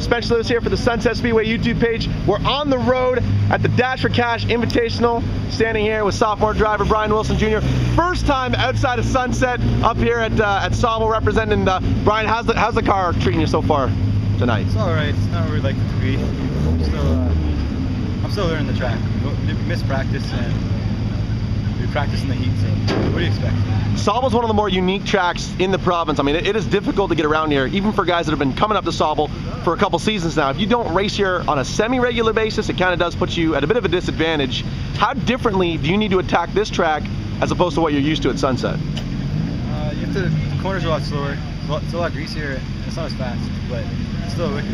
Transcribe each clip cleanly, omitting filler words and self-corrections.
Spencer Lewis here for the Sunset Speedway YouTube page. We're on the road at the Dash for Cash Invitational, standing here with sophomore driver Brian Wilson Jr. First time outside of Sunset, up here at Sauble representing. Brian, how's the car treating you so far tonight? It's all right. It's not where we'd like it to be. I'm still learning the track. We missed practice and we practice in the heat. So what do you expect? Sauble's one of the more unique tracks in the province. I mean, it is difficult to get around here, even for guys that have been coming up to Sauble for a couple seasons now. If you don't race here on a semi-regular basis, it kind of does put you at a bit of a disadvantage. How differently do you need to attack this track as opposed to what you're used to at Sunset? The corners are a lot slower. It's a lot greasier. It's not as fast, but it's still wicked.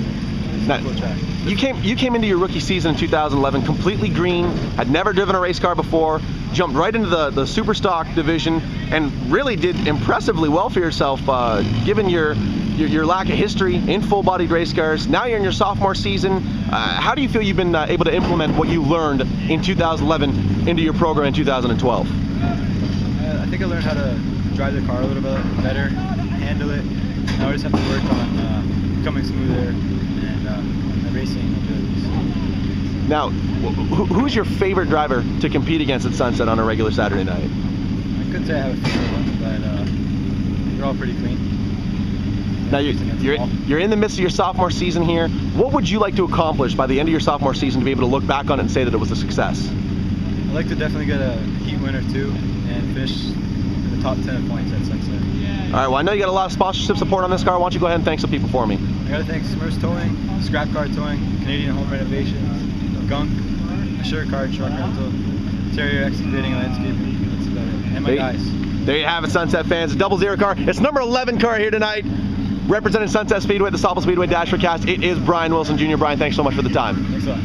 Now, cool track. you came into your rookie season in 2011 completely green, had never driven a race car before, jumped right into the super stock division, and really did impressively well for yourself, given your lack of history in full-bodied race cars. Now you're in your sophomore season. How do you feel you've been able to implement what you learned in 2011 into your program in 2012? I think I learned how to drive the car a little bit better, handle it. Now I just have to work on becoming smoother and racing abilities. Now, who's your favorite driver to compete against at Sunset on a regular Saturday night? I couldn't say I have a favorite one, but they're all pretty clean. Now you're in the midst of your sophomore season here. What would you like to accomplish by the end of your sophomore season to be able to look back on it and say that it was a success? I'd like to definitely get a heat win or two and finish in the top 10 points at Sunset. All right, well, I know you got a lot of sponsorship support on this car. Why don't you go ahead and thank some people for me? I gotta thank Smurfs Towing, Scrap Car Towing, Canadian Home Renovations, Gunk, Assure Car Truck Rental, Terrier Excavating Landscaping. That's about it. And my guys. There you have it, Sunset fans. A 00 car. It's number 11 car here tonight, representing Sunset Speedway, the Sauble Speedway Dash for Cash. It is Brian Wilson Jr. Brian, thanks so much for the time. Thanks a lot.